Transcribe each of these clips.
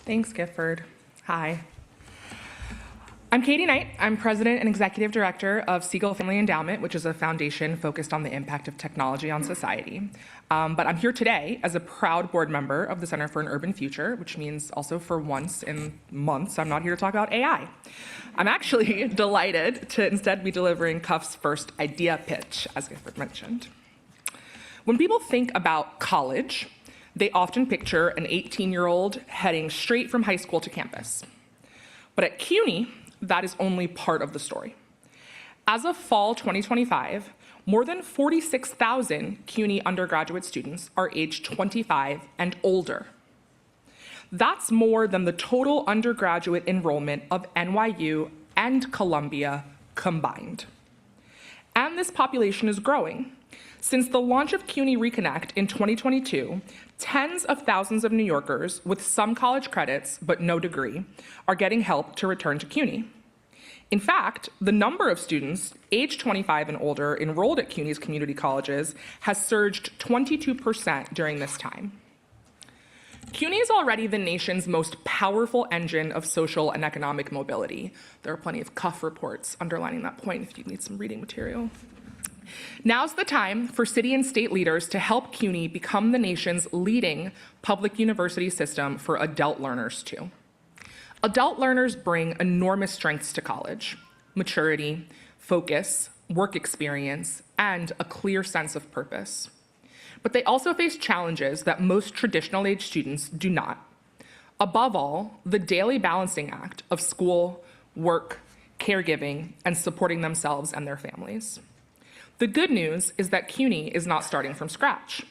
Thanks, Gifford. Hi. I'm Katie Knight. I'm President and Executive Director of Siegel Family Endowment, which is a foundation focused on the impact of technology on society. But I'm here today as a proud board member of the Center for an Urban Future, which means also for once in months, I'm not here to talk about AI. I'm actually delighted to instead be delivering Cuff's first idea pitch, as Gifford mentioned. When people think about college, they often picture an 18-year-old heading straight from high school to campus. But at CUNY, that is only part of the story. As of fall 2025, more than 46,000 CUNY undergraduate students are aged 25 and older. That's more than the total undergraduate enrollment of NYU and Columbia combined. And this population is growing. Since the launch of CUNY Reconnect in 2022, tens of thousands of New Yorkers with some college credits but no degree are getting help to return to CUNY. In fact, the number of students aged 25 and older enrolled at CUNY's community colleges has surged 22% during this time. CUNY is already the nation's most powerful engine of social and economic mobility. There are plenty of Cuff reports underlining that point if you need some reading material. Now's the time for city and state leaders to help CUNY become the nation's leading public university system for adult learners too. Adult learners bring enormous strengths to college: maturity, focus, work experience, and a clear sense of purpose. But they also face challenges that most traditional age students do not. Above all, the daily balancing act of school, work, caregiving, and supporting themselves and their families. The good news is that CUNY is not starting from scratch.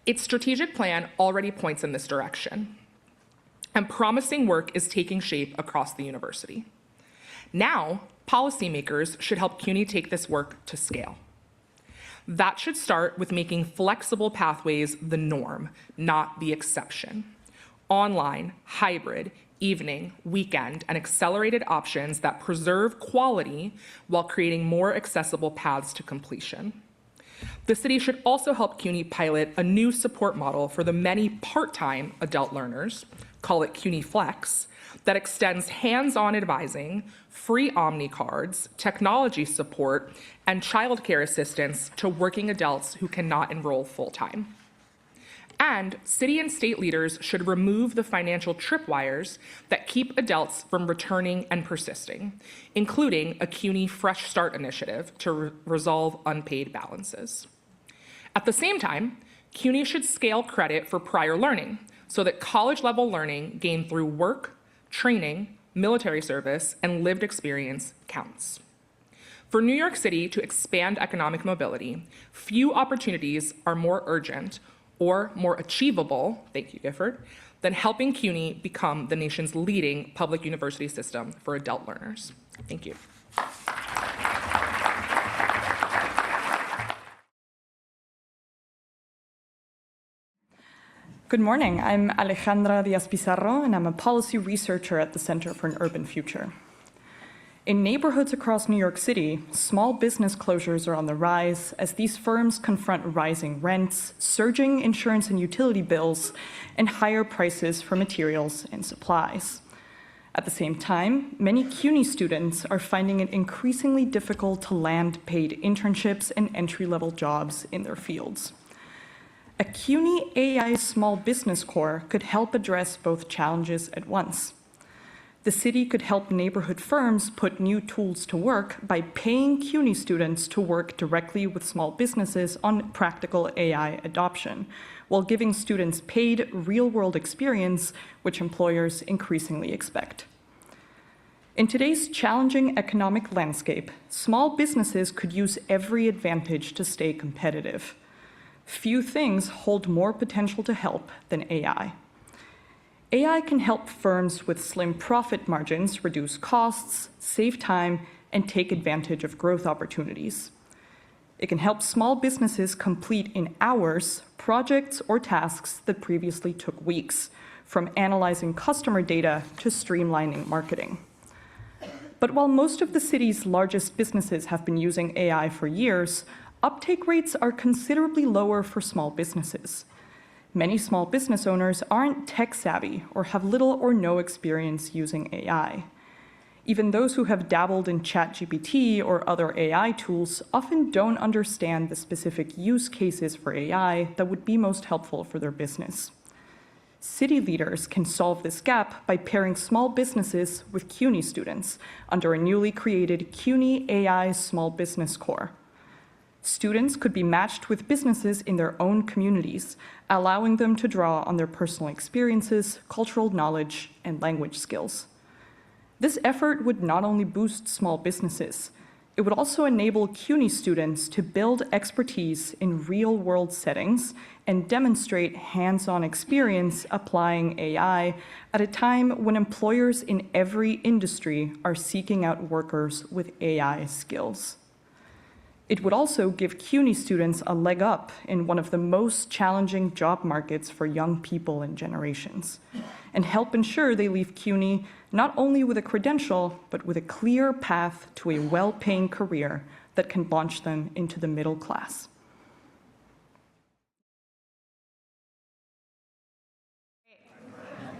Its strategic plan already points in this direction, and promising work is taking shape across the university. Now, policymakers should help CUNY take this work to scale. That should start with making flexible pathways the norm, not the exception. Online, hybrid, evening, weekend, and accelerated options that preserve quality while creating more accessible paths to completion. The city should also help CUNY pilot a new support model for the many part-time adult learners, call it CUNY Flex, that extends hands-on advising, free Omni cards, technology support, and childcare assistance to working adults who cannot enroll full-time. And city and state leaders should remove the financial tripwires that keep adults from returning and persisting, including a CUNY Fresh Start initiative to resolve unpaid balances. At the same time, CUNY should scale credit for prior learning so that college-level learning gained through work, training, military service, and lived experience counts. For New York City to expand economic mobility, few opportunities are more urgent or more achievable, thank you, Gifford, than helping CUNY become the nation's leading public university system for adult learners. Thank you. Good morning. I'm Alejandra Diaz-Pizarro, and I'm a policy researcher at the Center for an Urban Future. In neighborhoods across New York City, small business closures are on the rise as these firms confront rising rents, surging insurance and utility bills, and higher prices for materials and supplies. At the same time, many CUNY students are finding it increasingly difficult to land paid internships and entry-level jobs in their fields. A CUNY AI Small Business Corps could help address both challenges at once. The city could help neighborhood firms put new tools to work by paying CUNY students to work directly with small businesses on practical AI adoption, while giving students paid real-world experience, which employers increasingly expect. In today's challenging economic landscape, small businesses could use every advantage to stay competitive. Few things hold more potential to help than AI. AI can help firms with slim profit margins reduce costs, save time, and take advantage of growth opportunities. It can help small businesses complete in hours projects or tasks that previously took weeks, from analyzing customer data to streamlining marketing. But while most of the city's largest businesses have been using AI for years, uptake rates are considerably lower for small businesses. Many small business owners aren't tech savvy or have little or no experience using AI. Even those who have dabbled in ChatGPT or other AI tools often don't understand the specific use cases for AI that would be most helpful for their business. City leaders can solve this gap by pairing small businesses with CUNY students under a newly created CUNY AI Small Business Corps. Students could be matched with businesses in their own communities, allowing them to draw on their personal experiences, cultural knowledge, and language skills. This effort would not only boost small businesses, it would also enable CUNY students to build expertise in real-world settings and demonstrate hands-on experience applying AI at a time when employers in every industry are seeking out workers with AI skills. It would also give CUNY students a leg up in one of the most challenging job markets for young people in generations, and help ensure they leave CUNY not only with a credential, but with a clear path to a well-paying career that can launch them into the middle class.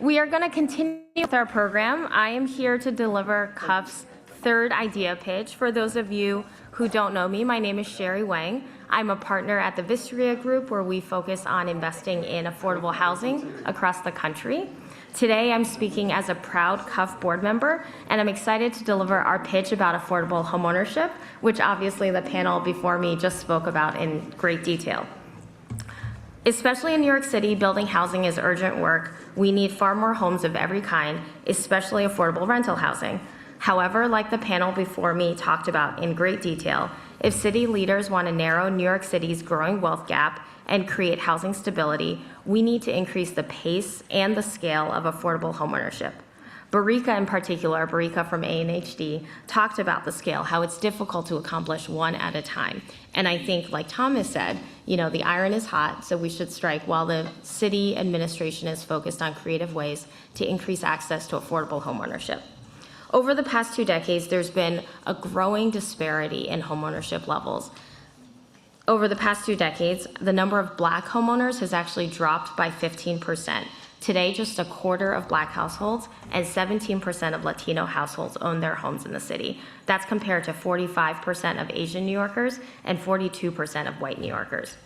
We are going to continue with our program. I am here to deliver CUF's third idea pitch. For those of you who don't know me, my name is Sherry Wang. I'm a partner at the Visteria Group, where we focus on investing in affordable housing across the country. Today, I'm speaking as a proud CUF board member, and I'm excited to deliver our pitch about affordable homeownership, which obviously the panel before me just spoke about in great detail. Especially in New York City, building housing is urgent work. We need far more homes of every kind, especially affordable rental housing. However, like the panel before me talked about in great detail, if city leaders want to narrow New York City's growing wealth gap and create housing stability, we need to increase the pace and the scale of affordable homeownership. Barika in particular, Barika from ANHD, talked about the scale, how it's difficult to accomplish one at a time. And I think, like Thomas said, the iron is hot, so we should strike while the city administration is focused on creative ways to increase access to affordable homeownership. Over the past 2 decades, there's been a growing disparity in homeownership levels. Over the past 2 decades, the number of Black homeowners has actually dropped by 15%. Today, just a quarter of Black households and 17% of Latino households own their homes in the city. That's compared to 45% of Asian New Yorkers and 42% of white New Yorkers.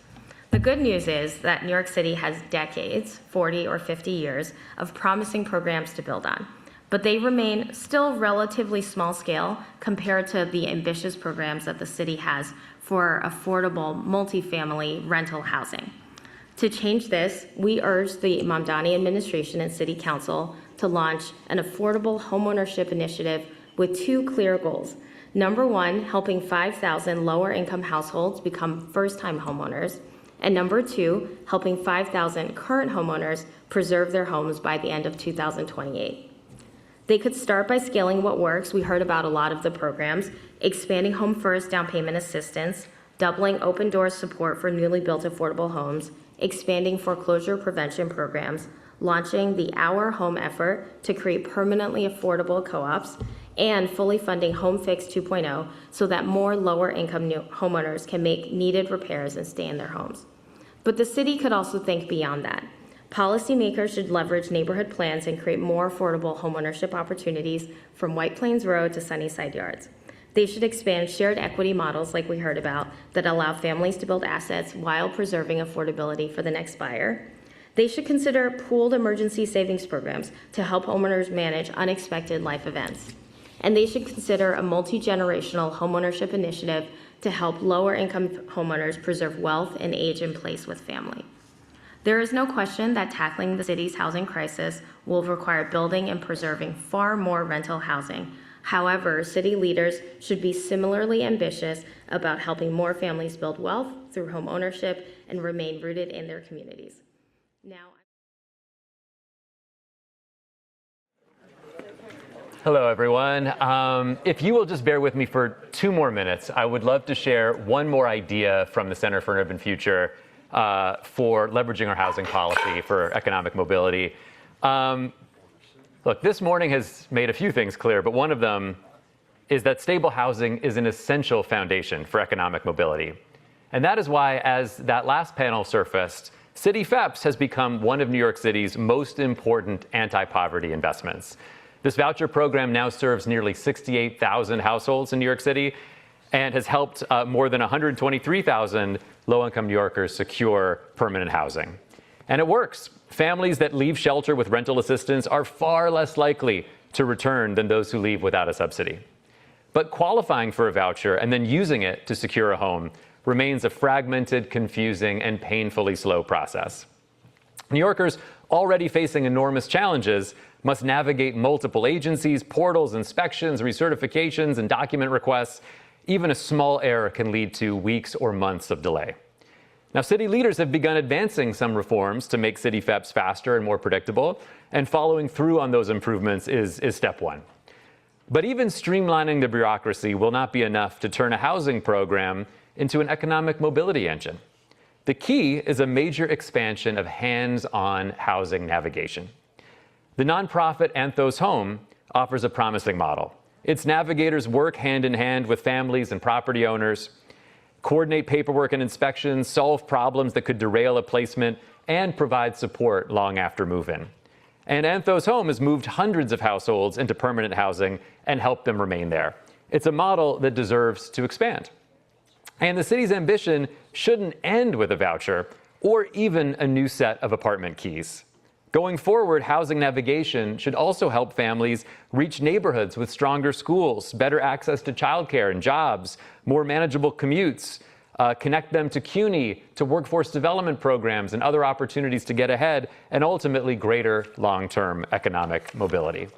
The good news is that New York City has decades, 40 or 50 years, of promising programs to build on. But they remain still relatively small scale compared to the ambitious programs that the city has for affordable multifamily rental housing. To change this, we urge the Mamdani administration and city council to launch an affordable homeownership initiative with 2 clear goals. Number 1, helping 5,000 lower income households become first-time homeowners. And number 2, helping 5,000 current homeowners preserve their homes by the end of 2028. They could start by scaling what works. We heard about a lot of the programs, expanding Home First down payment assistance, doubling open door support for newly built affordable homes, expanding foreclosure prevention programs, launching the Our Home effort to create permanently affordable co-ops, and fully funding Home Fix 2.0 so that more lower income homeowners can make needed repairs and stay in their homes. But the city could also think beyond that. Policymakers should leverage neighborhood plans and create more affordable homeownership opportunities from White Plains Road to Sunnyside Yards. They should expand shared equity models like we heard about that allow families to build assets while preserving affordability for the next buyer. They should consider pooled emergency savings programs to help homeowners manage unexpected life events. And they should consider a multi-generational homeownership initiative to help lower income homeowners preserve wealth and age in place with family. There is no question that tackling the city's housing crisis will require building and preserving far more rental housing. However, city leaders should be similarly ambitious about helping more families build wealth through home ownership and remain rooted in their communities. Now, hello, everyone. If you will just bear with me for 2 more minutes, I would love to share one more idea from the Center for an Urban Future for leveraging our housing policy for economic mobility. Look, this morning has made a few things clear, but one of them is that stable housing is an essential foundation for economic mobility. And that is why, as that last panel surfaced, City FEPS has become one of New York City's most important anti-poverty investments. This voucher program now serves nearly 68,000 households in New York City and has helped more than 123,000 low-income New Yorkers secure permanent housing. And it works. Families that leave shelter with rental assistance are far less likely to return than those who leave without a subsidy. But qualifying for a voucher and then using it to secure a home remains a fragmented, confusing, and painfully slow process. New Yorkers already facing enormous challenges must navigate multiple agencies, portals, inspections, recertifications, and document requests. Even a small error can lead to weeks or months of delay. Now, city leaders have begun advancing some reforms to make city FEPS faster and more predictable, and following through on those improvements is step one. But even streamlining the bureaucracy will not be enough to turn a housing program into an economic mobility engine. The key is a major expansion of hands-on housing navigation. The nonprofit Anthos Home offers a promising model. Its navigators work hand in hand with families and property owners, coordinate paperwork and inspections, solve problems that could derail a placement, and provide support long after move-in. And Anthos Home has moved hundreds of households into permanent housing and helped them remain there. It's a model that deserves to expand. And the city's ambition shouldn't end with a voucher or even a new set of apartment keys. Going forward, housing navigation should also help families reach neighborhoods with stronger schools, better access to childcare and jobs, more manageable commutes, connect them to CUNY, to workforce development programs and other opportunities to get ahead, and ultimately greater long-term economic mobility.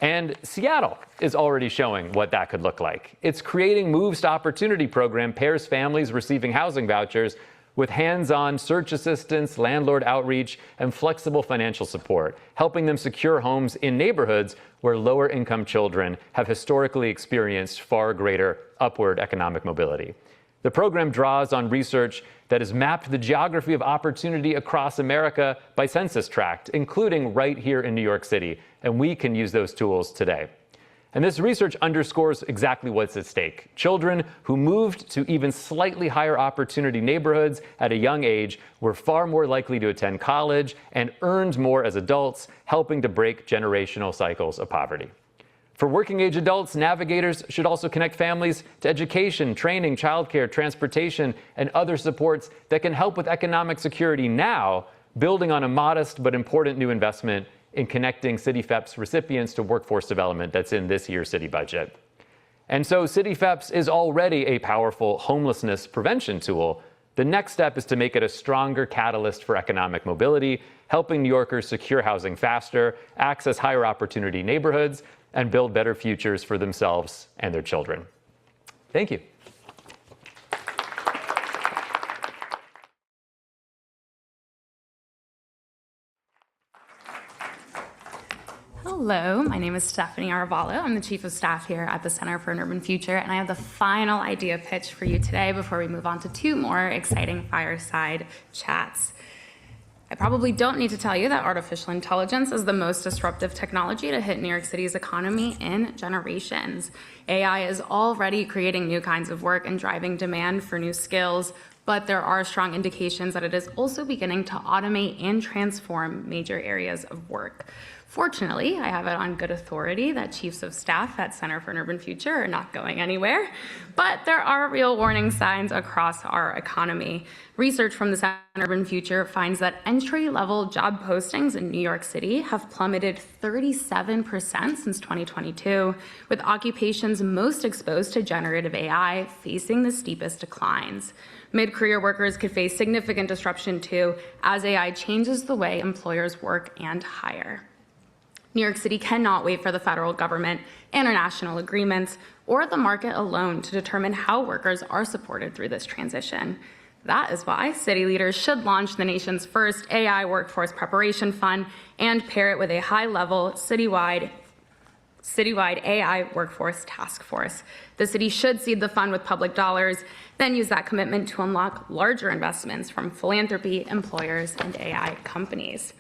And Seattle is already showing what that could look like. Its Creating Moves to Opportunity program pairs families receiving housing vouchers with hands-on search assistance, landlord outreach, and flexible financial support, helping them secure homes in neighborhoods where lower-income children have historically experienced far greater upward economic mobility. The program draws on research that has mapped the geography of opportunity across America by census tract, including right here in New York City, and we can use those tools today. And this research underscores exactly what's at stake. Children who moved to even slightly higher opportunity neighborhoods at a young age were far more likely to attend college and earned more as adults, helping to break generational cycles of poverty. For working-age adults, navigators should also connect families to education, training, childcare, transportation, and other supports that can help with economic security now, building on a modest but important new investment in connecting City FEPS recipients to workforce development that's in this year's city budget. And so City FEPS is already a powerful homelessness prevention tool. The next step is to make it a stronger catalyst for economic mobility, helping New Yorkers secure housing faster, access higher opportunity neighborhoods, and build better futures for themselves and their children. Thank you. Hello, my name is Stephanie Arvalo. I'm the Chief of Staff here at the Center for an Urban Future, and I have the final idea pitch for you today before we move on to two more exciting fireside chats. I probably don't need to tell you that artificial intelligence is the most disruptive technology to hit New York City's economy in generations. AI is already creating new kinds of work and driving demand for new skills, but there are strong indications that it is also beginning to automate and transform major areas of work. Fortunately, I have it on good authority that chiefs of staff at Center for an Urban Future are not going anywhere, but there are real warning signs across our economy. Research from the Center for Urban Future finds that entry-level job postings in New York City have plummeted 37% since 2022, with occupations most exposed to generative AI facing the steepest declines. Mid-career workers could face significant disruption too, as AI changes the way employers work and hire. New York City cannot wait for the federal government, international agreements, or the market alone to determine how workers are supported through this transition. That is why city leaders should launch the nation's first AI workforce preparation fund and pair it with a high-level citywide AI workforce task force. The city should seed the fund with public dollars, then use that commitment to unlock larger investments from philanthropy, employers, and AI companies.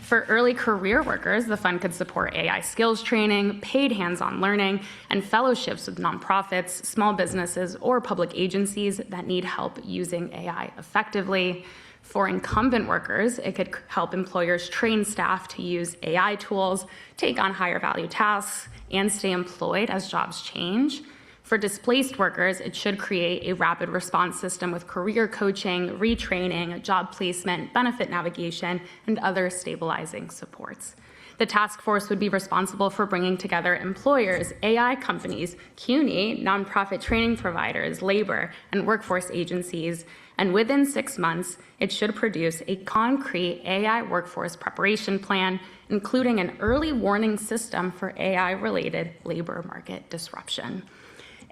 For early career workers, the fund could support AI skills training, paid hands-on learning, and fellowships with nonprofits, small businesses, or public agencies that need help using AI effectively. For incumbent workers, it could help employers train staff to use AI tools, take on higher value tasks, and stay employed as jobs change. For displaced workers, it should create a rapid response system with career coaching, retraining, job placement, benefit navigation, and other stabilizing supports. The task force would be responsible for bringing together employers, AI companies, CUNY, nonprofit training providers, labor, and workforce agencies, and within 6 months, it should produce a concrete AI workforce preparation plan, including an early warning system for AI-related labor market disruption.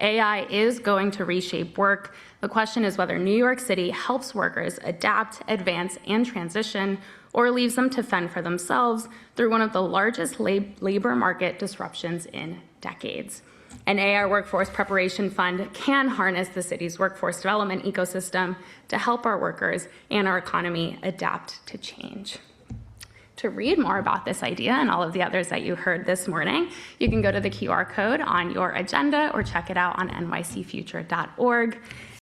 AI is going to reshape work. The question is whether New York City helps workers adapt, advance, and transition, or leaves them to fend for themselves through one of the largest labor market disruptions in decades. An AI workforce preparation fund can harness the city's workforce development ecosystem to help our workers and our economy adapt to change. To read more about this idea and all of the others that you heard this morning, you can go to the QR code on your agenda or check it out on nycfuture.org.